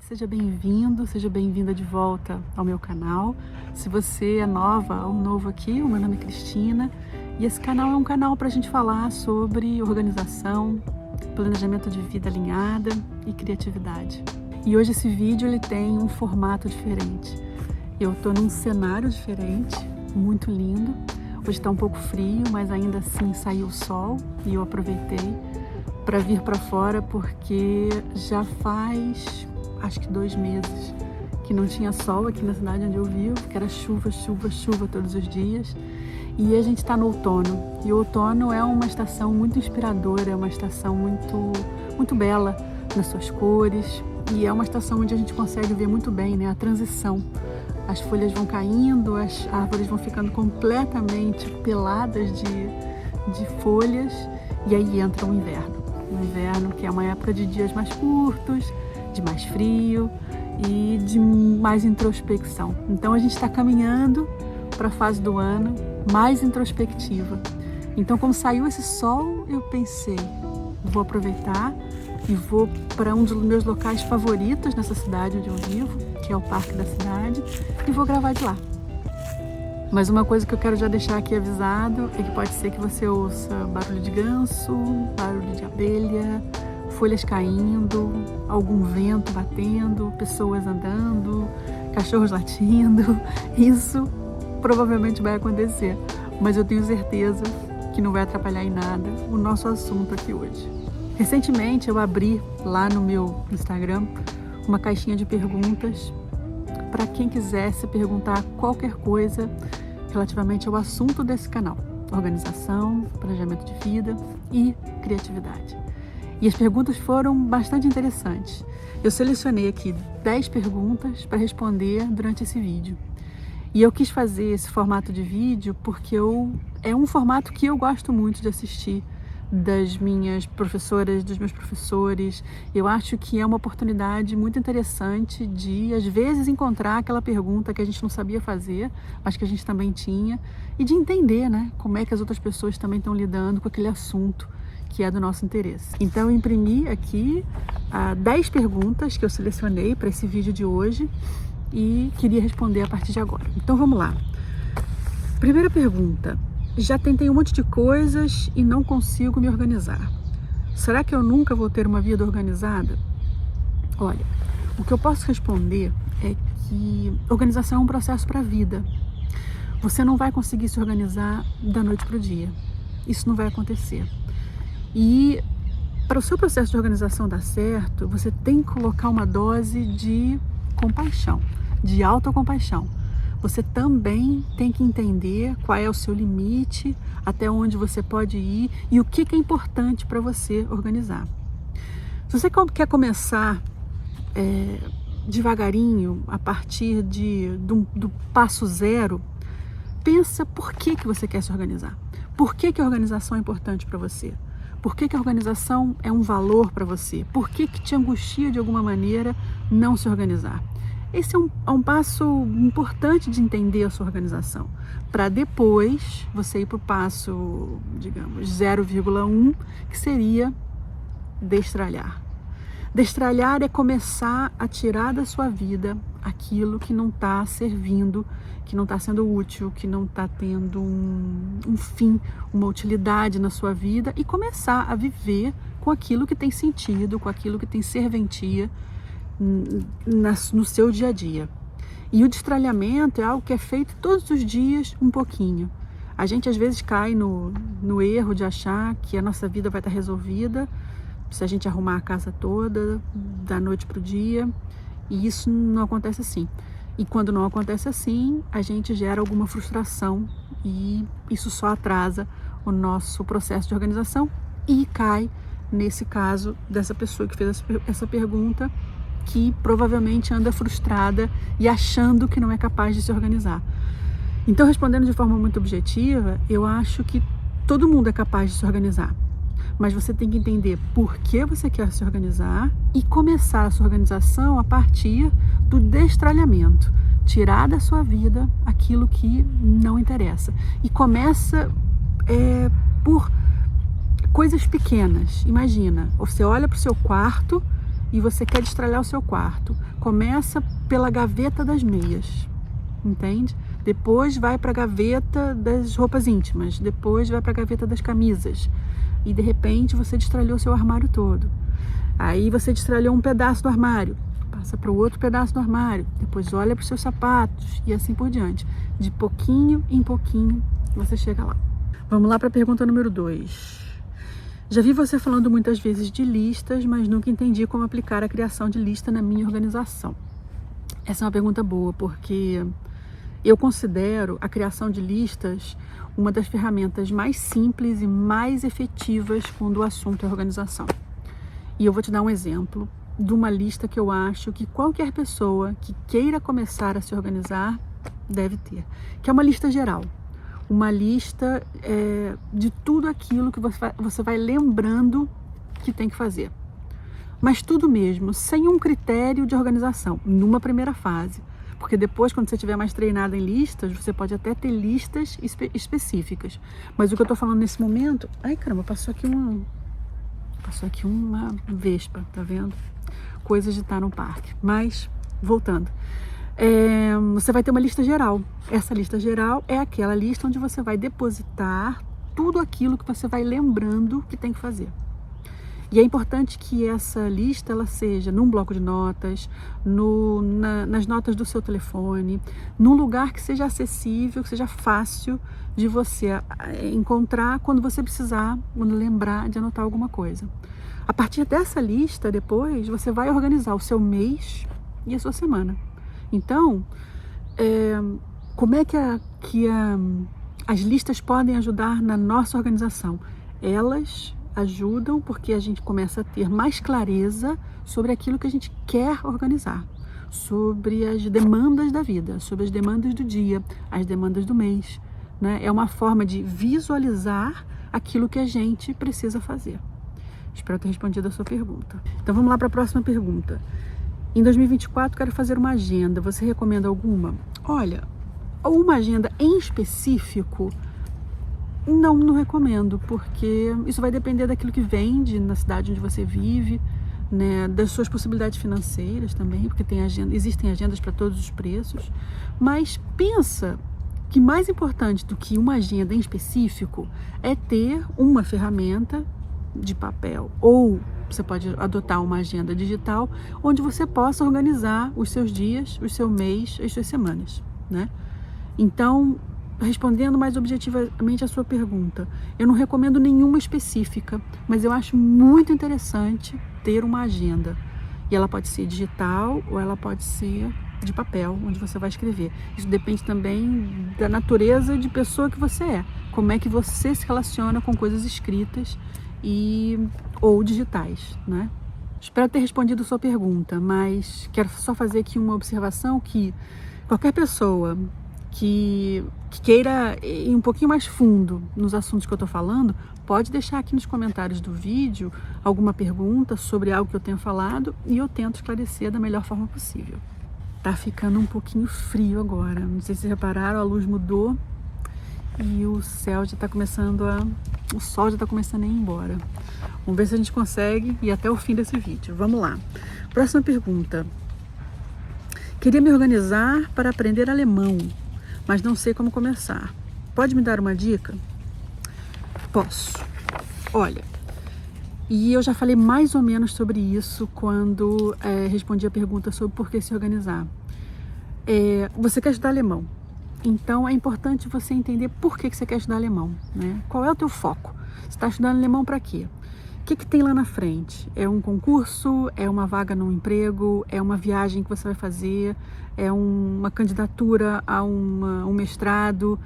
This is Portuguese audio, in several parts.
Seja bem-vindo, seja bem-vinda de volta ao meu canal. Se você é nova ou novo aqui, o meu nome é Cristina e esse canal é um canal para a gente falar sobre organização, planejamento de vida alinhada e criatividade. E hoje esse vídeo ele tem um formato diferente. Eu estou num cenário diferente, muito lindo. Hoje está um pouco frio, mas ainda assim saiu o sol e eu aproveitei para vir para fora porque já faz acho que 2 meses que não tinha sol aqui na cidade onde eu vivo, que era chuva, chuva, chuva todos os dias. E a gente está no outono, e o outono é uma estação muito inspiradora, é uma estação muito bela nas suas cores, e é uma estação onde a gente consegue ver muito bem, né, a transição. As folhas vão caindo, as árvores vão ficando completamente peladas de folhas, e aí entra o inverno. O inverno, que é uma época de dias mais curtos, de mais frio e de mais introspecção. Então a gente está caminhando para a fase do ano mais introspectiva. Então, como saiu esse sol, eu pensei, vou aproveitar e vou para um dos meus locais favoritos nessa cidade onde eu vivo, que é o Parque da Cidade, e vou gravar de lá. Mas uma coisa que eu quero já deixar aqui avisado é que pode ser que você ouça barulho de ganso, barulho de abelha, folhas caindo, algum vento batendo, pessoas andando, cachorros latindo. Isso provavelmente vai acontecer, mas eu tenho certeza que não vai atrapalhar em nada o nosso assunto aqui hoje. Recentemente eu abri lá no meu Instagram uma caixinha de perguntas para quem quisesse perguntar qualquer coisa relativamente ao assunto desse canal: organização, planejamento de vida e criatividade. E as perguntas foram bastante interessantes. Eu selecionei aqui 10 perguntas para responder durante esse vídeo. E eu quis fazer esse formato de vídeo porque é um formato que eu gosto muito de assistir das minhas professoras, dos meus professores. Eu acho que é uma oportunidade muito interessante de, às vezes, encontrar aquela pergunta que a gente não sabia fazer, mas que a gente também tinha, e de entender, né, como é que as outras pessoas também estão lidando com aquele assunto que é do nosso interesse. Então eu imprimi aqui 10 perguntas que eu selecionei para esse vídeo de hoje e queria responder a partir de agora. Então vamos lá. Primeira pergunta: já tentei um monte de coisas e não consigo me organizar. Será que eu nunca vou ter uma vida organizada? Olha, o que eu posso responder é que organização é um processo para a vida. Você não vai conseguir se organizar da noite para o dia. Isso não vai acontecer. E para o seu processo de organização dar certo, você tem que colocar uma dose de compaixão, de autocompaixão. Você também tem que entender qual é o seu limite, até onde você pode ir e o que é importante para você organizar. Se você quer começar devagarinho, a partir do passo zero, pensa por que você quer se organizar. Por que a organização é importante para você? Por que a organização é um valor para você? Por que te angustia de alguma maneira não se organizar? Esse é um passo importante de entender a sua organização, para depois você ir para o passo, digamos, 0,1, que seria destralhar. Destralhar é começar a tirar da sua vida aquilo que não está servindo, que não está sendo útil, que não está tendo um fim, uma utilidade na sua vida, e começar a viver com aquilo que tem sentido, com aquilo que tem serventia no seu dia a dia. E o destralhamento é algo que é feito todos os dias um pouquinho. A gente às vezes cai no erro de achar que a nossa vida vai estar resolvida se a gente arrumar a casa toda da noite para o dia, e isso não acontece assim. E quando não acontece assim, a gente gera alguma frustração e isso só atrasa o nosso processo de organização e cai nesse caso dessa pessoa que fez essa pergunta, que provavelmente anda frustrada e achando que não é capaz de se organizar. Então, respondendo de forma muito objetiva, eu acho que todo mundo é capaz de se organizar, mas você tem que entender por que você quer se organizar e começar a sua organização a partir do destralhamento. Tirar da sua vida aquilo que não interessa. E começa por coisas pequenas. Imagina, você olha para o seu quarto e você quer destralhar o seu quarto. Começa pela gaveta das meias, entende? Depois vai para a gaveta das roupas íntimas, depois vai para a gaveta das camisas. E de repente você destralhou seu armário todo. Aí você destralhou um pedaço do armário, passa para o outro pedaço do armário, depois olha para os seus sapatos e assim por diante. De pouquinho em pouquinho você chega lá. Vamos lá para a pergunta número 2. Já vi você falando muitas vezes de listas, mas nunca entendi como aplicar a criação de lista na minha organização. Essa é uma pergunta boa, porque eu considero a criação de listas uma das ferramentas mais simples e mais efetivas quando o assunto é organização. E eu vou te dar um exemplo de uma lista que eu acho que qualquer pessoa que queira começar a se organizar deve ter, que é uma lista geral. Uma lista de tudo aquilo que você vai lembrando que tem que fazer. Mas tudo mesmo, sem um critério de organização, numa primeira fase. Porque depois, quando você estiver mais treinado em listas, você pode até ter listas específicas. Mas o que eu estou falando nesse momento... Ai, caramba, passou aqui uma vespa, tá vendo? Coisas de estar no parque. Mas, voltando. Você vai ter uma lista geral. Essa lista geral é aquela lista onde você vai depositar tudo aquilo que você vai lembrando que tem que fazer. E é importante que essa lista ela seja num bloco de notas, nas notas do seu telefone, num lugar que seja acessível, que seja fácil de você encontrar quando você precisar, quando lembrar de anotar alguma coisa. A partir dessa lista, depois, você vai organizar o seu mês e a sua semana. Então, como é que as listas podem ajudar na nossa organização? Elas ajudam porque a gente começa a ter mais clareza sobre aquilo que a gente quer organizar, sobre as demandas da vida, sobre as demandas do dia, as demandas do mês, né? É uma forma de visualizar aquilo que a gente precisa fazer. Espero ter respondido a sua pergunta. Então vamos lá para a próxima pergunta. Em 2024 quero fazer uma agenda, você recomenda alguma? Olha, uma agenda em específico, não recomendo, porque isso vai depender daquilo que vende na cidade onde você vive, né, das suas possibilidades financeiras também, porque existem agendas para todos os preços, mas pensa que mais importante do que uma agenda em específico é ter uma ferramenta de papel, ou você pode adotar uma agenda digital, onde você possa organizar os seus dias, o seu mês, as suas semanas, né? Então, respondendo mais objetivamente a sua pergunta, eu não recomendo nenhuma específica, mas eu acho muito interessante ter uma agenda. E ela pode ser digital ou ela pode ser de papel, onde você vai escrever. Isso depende também da natureza de pessoa que você é. Como é que você se relaciona com coisas escritas ou digitais, né? Espero ter respondido a sua pergunta, mas quero só fazer aqui uma observação que qualquer pessoa que queira ir um pouquinho mais fundo nos assuntos que eu estou falando, pode deixar aqui nos comentários do vídeo alguma pergunta sobre algo que eu tenha falado e eu tento esclarecer da melhor forma possível. Tá ficando um pouquinho frio agora, não sei se vocês repararam, a luz mudou e o céu já está começando o sol já está começando a ir embora. Vamos ver se a gente consegue ir até o fim desse vídeo. Vamos lá. Próxima pergunta. Queria me organizar para aprender alemão, mas não sei como começar. Pode me dar uma dica? Posso. Olha, e eu já falei mais ou menos sobre isso quando respondi a pergunta sobre por que se organizar. Você quer estudar alemão, então é importante você entender por que você quer estudar alemão, né? Qual é o teu foco? Você está estudando alemão para quê? O que tem lá na frente? É um concurso? É uma vaga num emprego? É uma viagem que você vai fazer? É uma candidatura a um mestrado?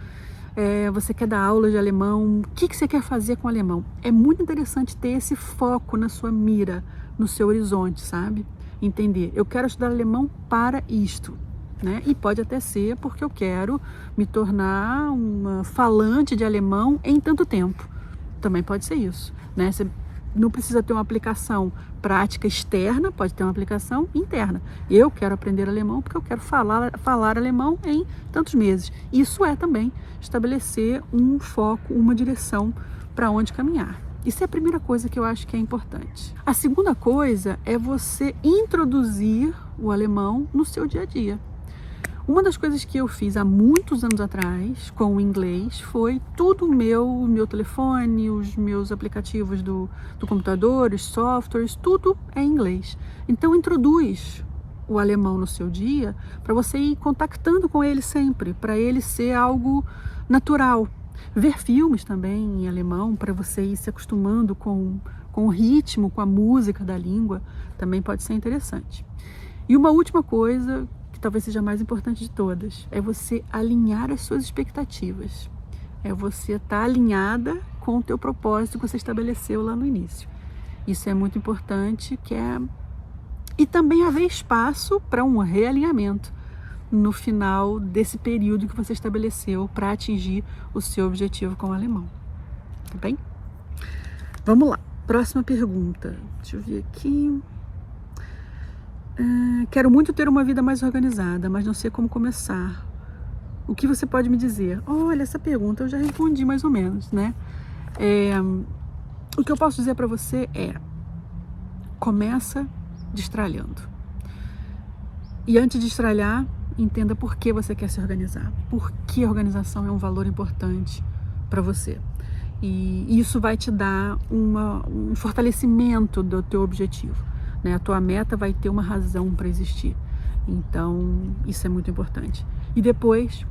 Você quer dar aula de alemão? O que você quer fazer com o alemão? É muito interessante ter esse foco na sua mira, no seu horizonte, sabe? Entender, eu quero estudar alemão para isto, né? E pode até ser porque eu quero me tornar uma falante de alemão em tanto tempo. Também pode ser isso, né? Você não precisa ter uma aplicação prática externa, pode ter uma aplicação interna. Eu quero aprender alemão porque eu quero falar alemão em tantos meses. Isso é também estabelecer um foco, uma direção para onde caminhar, Isso é a primeira coisa que eu acho que é importante. A segunda coisa é você introduzir o alemão no seu dia a dia. Uma das coisas que eu fiz há muitos anos atrás com o inglês foi tudo o meu telefone, os meus aplicativos do computador, os softwares, tudo é em inglês. Então introduz o alemão no seu dia para você ir contactando com ele sempre, para ele ser algo natural. Ver filmes também em alemão para você ir se acostumando com o ritmo, com a música da língua, também pode ser interessante. E uma última coisa, que talvez seja a mais importante de todas, é você alinhar as suas expectativas. É você estar alinhada com o teu propósito que você estabeleceu lá no início. Isso é muito importante, e também haver espaço para um realinhamento no final desse período que você estabeleceu para atingir o seu objetivo com o alemão. Tá bem? Vamos lá. Próxima pergunta. Deixa eu ver aqui. Quero muito ter uma vida mais organizada, mas não sei como começar. O que você pode me dizer? Olha, essa pergunta eu já respondi mais ou menos, né? O que eu posso dizer para você é: começa destralhando. E antes de destralhar, entenda por que você quer se organizar. Por que a organização é um valor importante para você. E isso vai te dar um fortalecimento do teu objetivo, né? A tua meta vai ter uma razão para existir. Então, isso é muito importante. E depois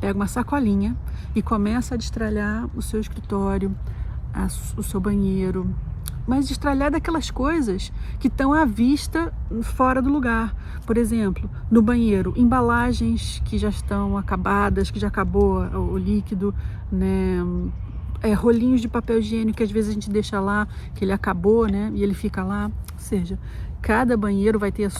pega uma sacolinha e começa a destralhar o seu escritório, o seu banheiro, mas destralhar daquelas coisas que estão à vista fora do lugar. Por exemplo, no banheiro, embalagens que já estão acabadas, que já acabou o líquido, né? Rolinhos de papel higiênico que às vezes a gente deixa lá, que ele acabou, né? E ele fica lá. Ou seja, cada banheiro vai ter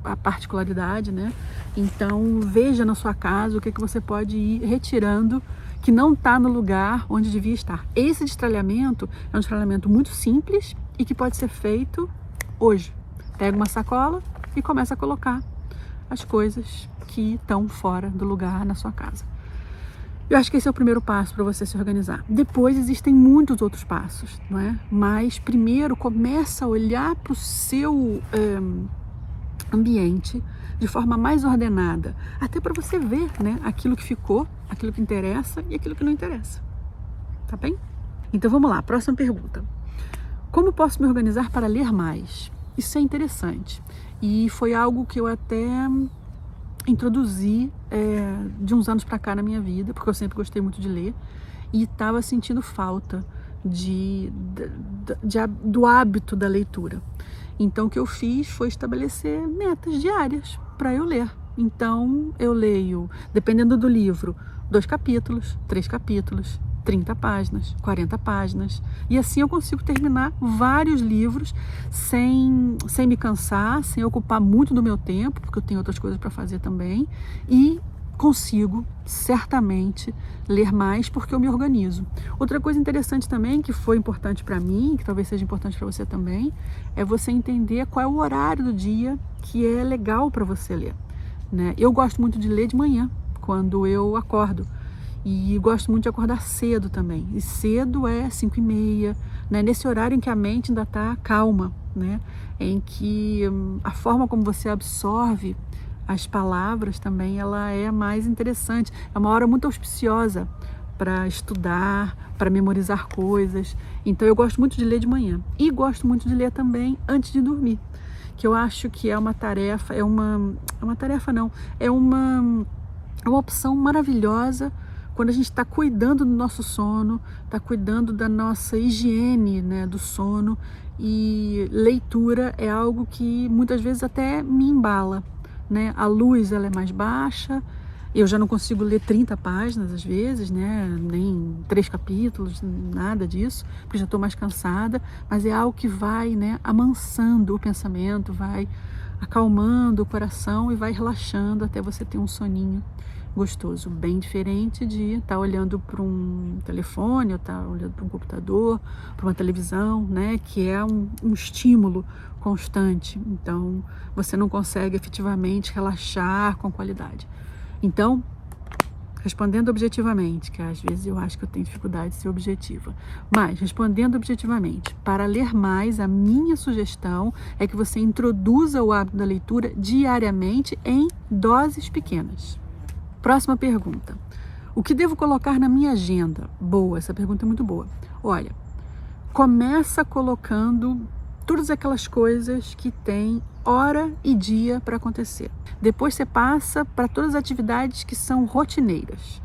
a particularidade, né? Então, veja na sua casa o que você pode ir retirando que não está no lugar onde devia estar. Esse destralhamento é um destralhamento muito simples e que pode ser feito hoje. Pega uma sacola e começa a colocar as coisas que estão fora do lugar na sua casa. Eu acho que esse é o primeiro passo para você se organizar. Depois existem muitos outros passos, não é? Mas primeiro começa a olhar para o seu ambiente de forma mais ordenada, até para você ver, né, aquilo que ficou, aquilo que interessa e aquilo que não interessa. Tá bem? Então vamos lá, próxima pergunta. Como posso me organizar para ler mais? Isso é interessante e foi algo que eu até introduzi de uns anos para cá na minha vida, porque eu sempre gostei muito de ler e estava sentindo falta do hábito da leitura. Então o que eu fiz foi estabelecer metas diárias para eu ler. Então eu leio, dependendo do livro, 2 capítulos, 3 capítulos, 30 páginas, 40 páginas. E assim eu consigo terminar vários livros sem me cansar, sem ocupar muito do meu tempo, porque eu tenho outras coisas para fazer também. E consigo, certamente, ler mais porque eu me organizo. Outra coisa interessante também, que foi importante para mim, que talvez seja importante para você também, é você entender qual é o horário do dia que é legal para você ler, né? Eu gosto muito de ler de manhã, quando eu acordo. E gosto muito de acordar cedo também. E cedo é 5h30, né? Nesse horário em que a mente ainda está calma, né? Em que a forma como você absorve as palavras também, ela é mais interessante. É uma hora muito auspiciosa para estudar, para memorizar coisas. Então eu gosto muito de ler de manhã. E gosto muito de ler também antes de dormir, que eu acho que é uma tarefa, é uma opção maravilhosa quando a gente está cuidando do nosso sono, está cuidando da nossa higiene, né, do sono. E leitura é algo que muitas vezes até me embala, né? A luz ela é mais baixa, eu já não consigo ler 30 páginas às vezes, né? Nem 3 capítulos, nada disso, porque já estou mais cansada, mas é algo que vai, né, amansando o pensamento, vai acalmando o coração e vai relaxando até você ter um soninho gostoso, bem diferente de estar olhando para um telefone, ou estar olhando para um computador, para uma televisão, né, que é um estímulo constante. Então, você não consegue efetivamente relaxar com qualidade. Então, respondendo objetivamente, que às vezes eu acho que eu tenho dificuldade de ser objetiva, mas respondendo objetivamente, para ler mais, a minha sugestão é que você introduza o hábito da leitura diariamente em doses pequenas. Próxima pergunta. O que devo colocar na minha agenda? Boa, essa pergunta é muito boa. Olha, começa colocando todas aquelas coisas que tem hora e dia para acontecer. Depois você passa para todas as atividades que são rotineiras.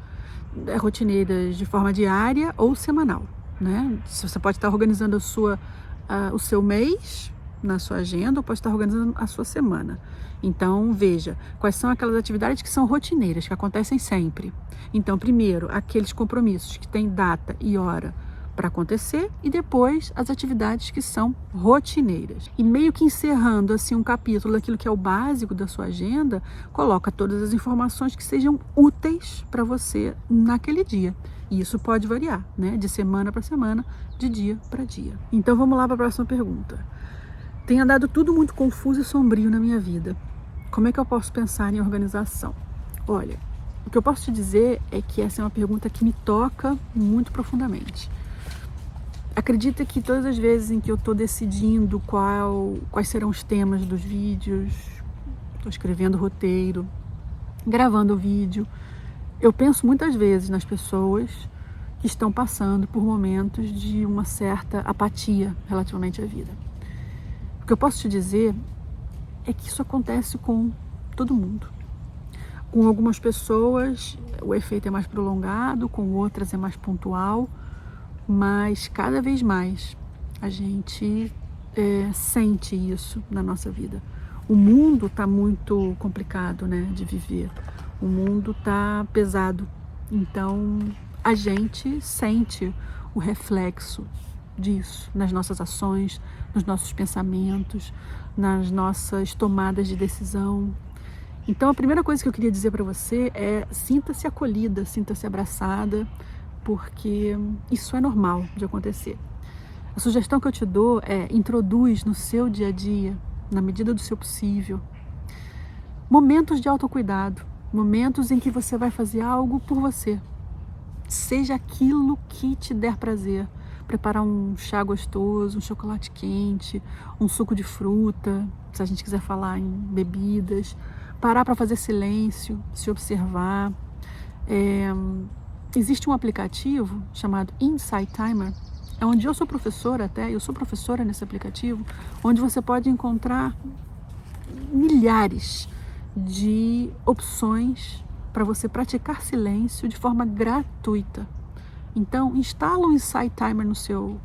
Rotineiras de forma diária ou semanal, né? Você pode estar organizando o seu mês na sua agenda ou pode estar organizando a sua semana. Então, veja, quais são aquelas atividades que são rotineiras, que acontecem sempre. Então, primeiro, aqueles compromissos que têm data e hora para acontecer e depois as atividades que são rotineiras. E meio que encerrando assim um capítulo daquilo que é o básico da sua agenda, coloca todas as informações que sejam úteis para você naquele dia. E isso pode variar, né? De semana para semana, de dia para dia. Então vamos lá para a próxima pergunta. Tem andado tudo muito confuso e sombrio na minha vida. Como é que eu posso pensar em organização? Olha, o que eu posso te dizer é que essa é uma pergunta que me toca muito profundamente. Acredita que todas as vezes em que eu estou decidindo quais serão os temas dos vídeos, estou escrevendo roteiro, gravando o vídeo, eu penso muitas vezes nas pessoas que estão passando por momentos de uma certa apatia relativamente à vida. O que eu posso te dizer é que isso acontece com todo mundo. Com algumas pessoas o efeito é mais prolongado, com outras é mais pontual, mas cada vez mais a gente sente isso na nossa vida. O mundo está muito complicado, né, de viver. O mundo está pesado. Então a gente sente o reflexo disso nas nossas ações, nos nossos pensamentos, nas nossas tomadas de decisão. Então a primeira coisa que eu queria dizer para você é: sinta-se acolhida, sinta-se abraçada, porque isso é normal de acontecer. A sugestão que eu te dou é: introduz no seu dia a dia, na medida do seu possível, momentos de autocuidado, momentos em que você vai fazer algo por você. Seja aquilo que te der prazer. Preparar um chá gostoso, um chocolate quente, um suco de fruta, se a gente quiser falar em bebidas. Parar para fazer silêncio, se observar. Existe um aplicativo chamado Insight Timer, onde eu sou professora nesse aplicativo, onde você pode encontrar milhares de opções para você praticar silêncio de forma gratuita. Então, instala o Insight Timer no seu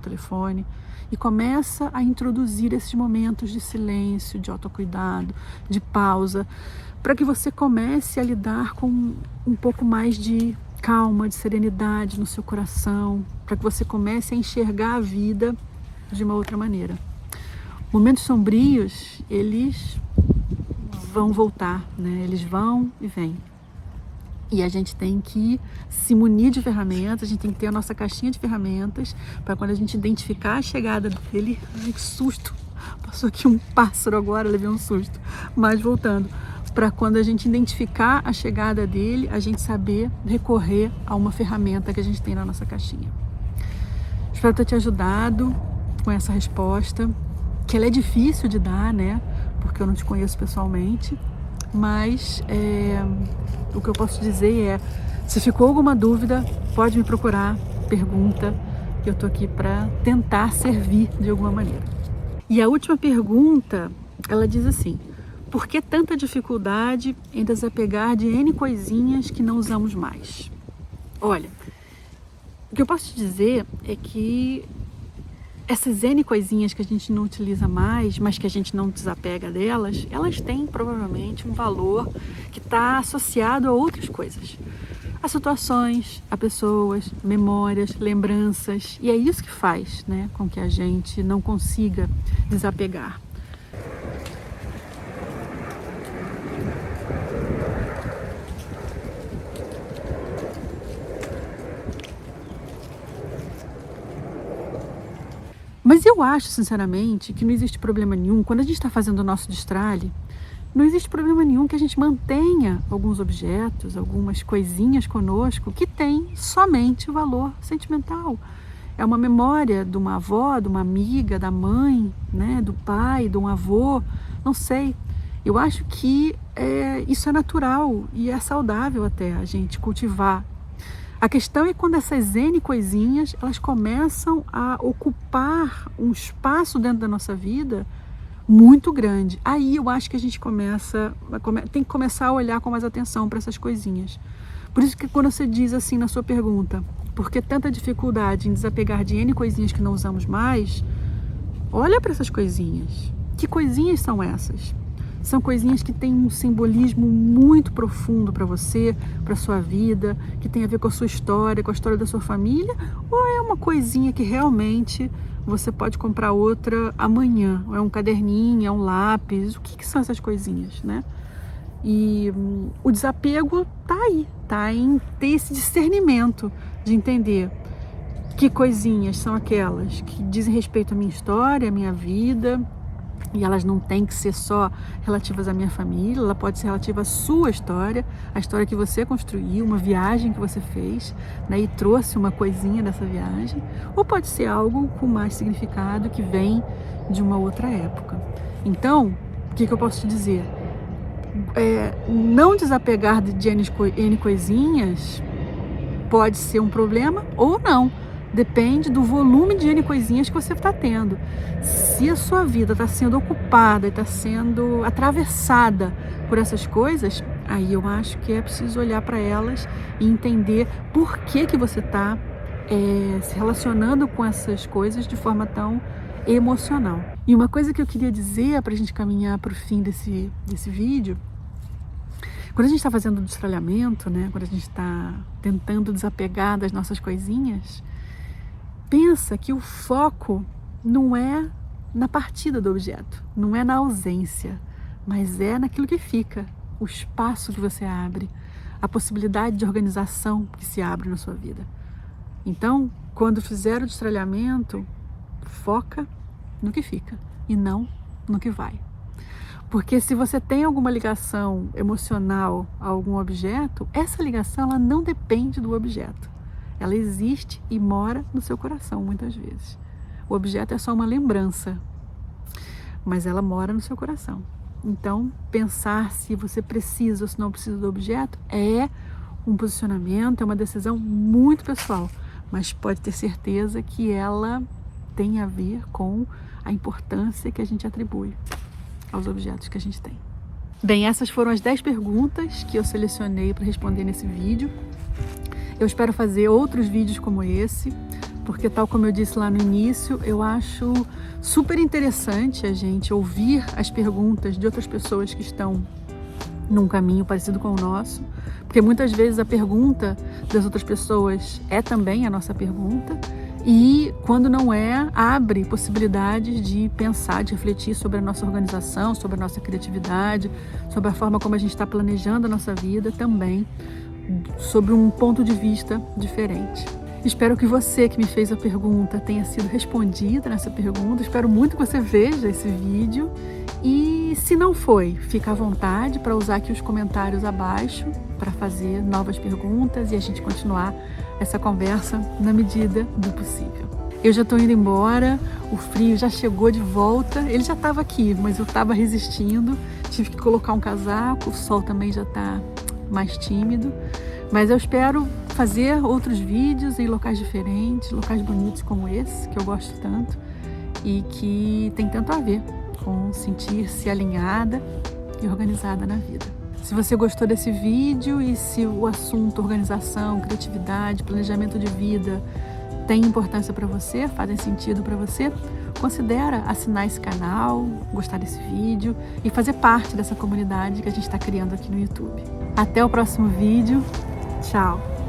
telefone e começa a introduzir esses momentos de silêncio, de autocuidado, de pausa, para que você comece a lidar com um pouco mais de calma, de serenidade no seu coração, para que você comece a enxergar a vida de uma outra maneira. Momentos sombrios, eles vão voltar, né? Eles vão e vêm. E a gente tem que se munir de ferramentas, a gente tem que ter a nossa caixinha de ferramentas para quando a gente identificar a chegada dele. Ai, que susto! Passou aqui um pássaro agora, levei um susto. Mas voltando, para quando a gente identificar a chegada dele, a gente saber recorrer a uma ferramenta que a gente tem na nossa caixinha. Espero ter te ajudado com essa resposta, que ela é difícil de dar, né? Porque eu não te conheço pessoalmente. Mas o que eu posso dizer é: se ficou alguma dúvida, pode me procurar, pergunta, que eu tô aqui para tentar servir de alguma maneira. E a última pergunta, ela diz assim: por que tanta dificuldade em desapegar de N coisinhas que não usamos mais? Olha, o que eu posso te dizer é que essas N coisinhas que a gente não utiliza mais, mas que a gente não desapega delas, elas têm provavelmente um valor que está associado a outras coisas. A situações, a pessoas, memórias, lembranças. E é isso que faz, né, com que a gente não consiga desapegar. Mas eu acho, sinceramente, que não existe problema nenhum. Quando a gente está fazendo o nosso destralhe, não existe problema nenhum que a gente mantenha alguns objetos, algumas coisinhas conosco que têm somente valor sentimental. É uma memória de uma avó, de uma amiga, da mãe, né, do pai, de um avô, não sei. Eu acho que isso é natural e é saudável até a gente cultivar. A questão é quando essas N coisinhas, elas começam a ocupar um espaço dentro da nossa vida muito grande. Aí eu acho que a gente tem que começar a olhar com mais atenção para essas coisinhas. Por isso que quando você diz assim na sua pergunta, por que tanta dificuldade em desapegar de N coisinhas que não usamos mais? Olha para essas coisinhas. Que coisinhas são essas? São coisinhas que têm um simbolismo muito profundo para você, para sua vida, que tem a ver com a sua história, com a história da sua família? Ou é uma coisinha que realmente você pode comprar outra amanhã? Ou é um caderninho, é um lápis? O que são essas coisinhas, né? E o desapego tá em ter esse discernimento de entender que coisinhas são aquelas que dizem respeito à minha história, à minha vida, e elas não têm que ser só relativas à minha família, ela pode ser relativa à sua história, a história que você construiu, uma viagem que você fez, né, e trouxe uma coisinha dessa viagem, ou pode ser algo com mais significado que vem de uma outra época. Então, o que eu posso te dizer? Não desapegar de N coisinhas pode ser um problema ou não. Depende do volume de N coisinhas que você está tendo. Se a sua vida está sendo ocupada, está sendo atravessada por essas coisas, aí eu acho que é preciso olhar para elas e entender por que você está se relacionando com essas coisas de forma tão emocional. E uma coisa que eu queria dizer para a gente caminhar para o fim desse vídeo, quando a gente está fazendo o destralhamento, né, quando a gente está tentando desapegar das nossas coisinhas, pensa que o foco não é na partida do objeto, não é na ausência, mas é naquilo que fica, o espaço que você abre, a possibilidade de organização que se abre na sua vida. Então, quando fizer o destralhamento, foca no que fica e não no que vai. Porque se você tem alguma ligação emocional a algum objeto, essa ligação ela não depende do objeto. Ela existe e mora no seu coração muitas vezes. O objeto é só uma lembrança, mas ela mora no seu coração. Então, pensar se você precisa ou se não precisa do objeto é um posicionamento, é uma decisão muito pessoal, mas pode ter certeza que ela tem a ver com a importância que a gente atribui aos objetos que a gente tem. Bem, essas foram as 10 perguntas que eu selecionei para responder nesse vídeo. Eu espero fazer outros vídeos como esse, porque tal como eu disse lá no início, eu acho super interessante a gente ouvir as perguntas de outras pessoas que estão num caminho parecido com o nosso, porque muitas vezes a pergunta das outras pessoas é também a nossa pergunta, e quando não é, abre possibilidades de pensar, de refletir sobre a nossa organização, sobre a nossa criatividade, sobre a forma como a gente está planejando a nossa vida também, sobre um ponto de vista diferente. Espero que você que me fez a pergunta tenha sido respondida nessa pergunta. Espero muito que você veja esse vídeo. E se não foi, fica à vontade para usar aqui os comentários abaixo para fazer novas perguntas e a gente continuar essa conversa na medida do possível. Eu já estou indo embora, o frio já chegou de volta, ele já estava aqui, mas eu estava resistindo, tive que colocar um casaco, o sol também já está mais tímido, mas eu espero fazer outros vídeos em locais diferentes, locais bonitos como esse, que eu gosto tanto e que tem tanto a ver com sentir-se alinhada e organizada na vida. Se você gostou desse vídeo e se o assunto organização, criatividade, planejamento de vida tem importância para você, fazem sentido para você, considera assinar esse canal, gostar desse vídeo e fazer parte dessa comunidade que a gente está criando aqui no YouTube. Até o próximo vídeo. Tchau!